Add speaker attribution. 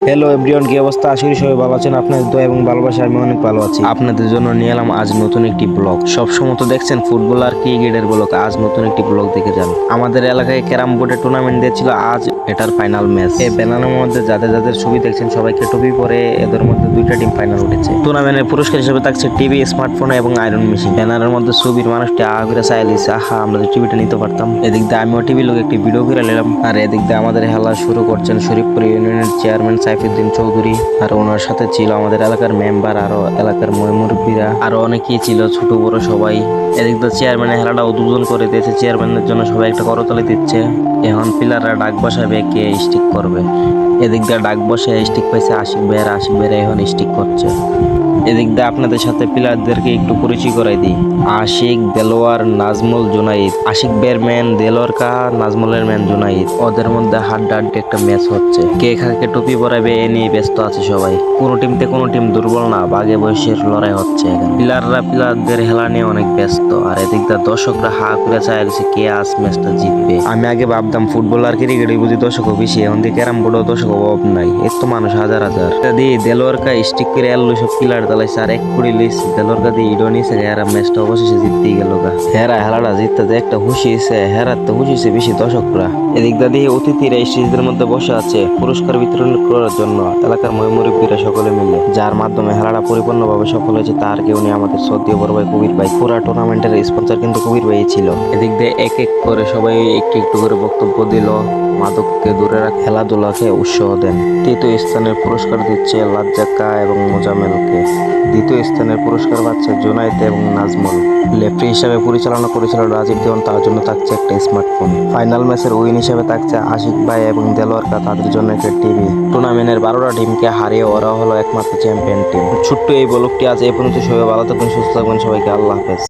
Speaker 1: Hello everyone, কি অবস্থা? আশা করি সবাই ভালো আছেন। আপনাদের দোয়া এবং ভালোবাসা আমি অনেক ভালো আছি। আপনাদের জন্য নিয়ে এলাম আজ নতুন একটি ব্লগ। সবসময় তো দেখছেন ফুটবল আর ক্রিকেটের ব্লগ, আজ নতুন একটি ব্লগ দেখে যান। আমাদের এলাকায় ক্যারাম বোর্ডের টুর্নামেন্ট দিয়েছিল, আজ এটার ফাইনাল ম্যাচ। এই ব্যানারের মধ্যে যাদের যাদের ছবি দেখছেন সবাইকে টুপি পরে, এদের মধ্যে দুইটা টিম ফাইনাল উঠেছে। টুর্নামেন্টের পুরস্কার হিসেবে থাকছে টিভি, স্মার্টফোন এবং আয়রন মেশিন। ব্যানারের মধ্যে ছবির মানুষটি আগে চাইলিছে, আহা আমরা যদি টিভিটা নিতে পারতাম। এদিক দিয়ে আমিও টিভি লোক একটি ভিডিও করে নিলাম। আর এদিক দিয়ে আমাদের খেলা শুরু করছেন শরীফপুর ইউনিয়নের চেয়ারম্যান সাইফুদ্দিন চৌধুরী, আর ওনার সাথে ছিল আমাদের এলাকার মেম্বার, আরো এলাকার মুরব্বীরা, আরো অনেকেই ছিল, ছোট বড় সবাই। এদিক দিয়ে চেয়ারম্যানের খেলাটা উদ্বোধন করে দিয়েছে। চেয়ারম্যানের জন্য সবাই একটা করতালি দিচ্ছে। এখন প্লেয়াররা ডাক বসাবে কে স্টিক করবে। এদিক দিয়ে ডাক বসে স্টিক পাইছে আশিক ভাইয়েরা এখন স্টিক করছে। এদিক দিয়ে আপনাদের সাথে প্লেয়ারদেরকে একটু পরিচয় করাই দিই। আশিক, দেলোয়ার, নাজমুল, জুনাইদ। আশিক বের ম্যান দেলোয়ার কা, নাজমুলের ম্যান জুনাইদ। ওদের মধ্যে হাড্ডাহাড্ডি একটা ম্যাচ হচ্ছে। কে কাকে টুপি পরাবে এ নিয়ে ব্যস্ত আছে সবাই। কোনো টিম দুর্বল না, বাঘে বয়সের লড়াই হচ্ছে এখানে। প্লেয়ারদের খেলা নিয়ে অনেক ব্যস্ত। আর এদিক দিয়ে দর্শকরা হা করে চাইছে কে আজ ম্যাচটা জিতবে। আমি আগে ভাবতাম ফুটবল আর ক্রিকেটে বুঝি দর্শক বেশি, এখন দিয়ে ক্যারাম বোর্ডও দর্শক অভাব নাই। এত মানুষ হাজার হাজার। দিয়ে দেলোয়ার কা স্টিক করে এলো সব প্লেয়ার দালাইছে, আর এক কুড়ি লিস দেলোয়ার কা দিয়ে ইডো নিছে। হেরা ম্যাচটা অবশেষে জিততেই গেল গা। হেরা খেলাটা জিততে যে একটা খুশি হয়েছে, হেরার তো খুশি হয়েছে বেশি দর্শকরা। এদিক দিয়ে অতিথিরা স্টেজের মধ্যে বসে আছে পুরস্কার বিতরণ করার জন্য, এলাকার মুরব্বীরা সকলে মিলে, যার মাধ্যমে খেলাটা পরিপূর্ণভাবে সফল হয়েছে তার কেউ নেই আমাদের সদ্যীয় বড় ভাই কবির ভাই। পুরা টুর্নামেন্টের স্পন্সর কিন্তু কবির ভাই ছিল। এদিক দিয়ে এক এক করে সবাই একটু একটু করে বক্তব্য দিল, মাদককে দূরে রাখা, খেলাধুলাকে উৎসাহ দেন। তৃতীয় স্থানের পুরস্কার দিচ্ছে লাজ্জাক্কা এবং মোজামেলকে। দ্বিতীয় স্থানের পুরস্কার পাচ্ছে জুনাইদ এবং নাজমুল। লেফটি হিসাবে পরিচালনা করেছিল রাজীব দেওয়ান, তার জন্য থাকছে একটা স্মার্টফোন। ফাইনাল ম্যাচের উইন হিসেবে থাকছে আশিক ভাই এবং দেলোয়ার কা, তাদের জন্য একটা টিভি। টুর্নামেন্টের 12টা টিমকে হারিয়ে ওরা হলো একমাত্র চ্যাম্পিয়ন টিম। ছোট্ট এই ব্লগটি আজ এই পর্যন্ত। সবাই ভালো থাকবেন, সুস্থ থাকবেন, সবাইকে আল্লাহ হাফেজ।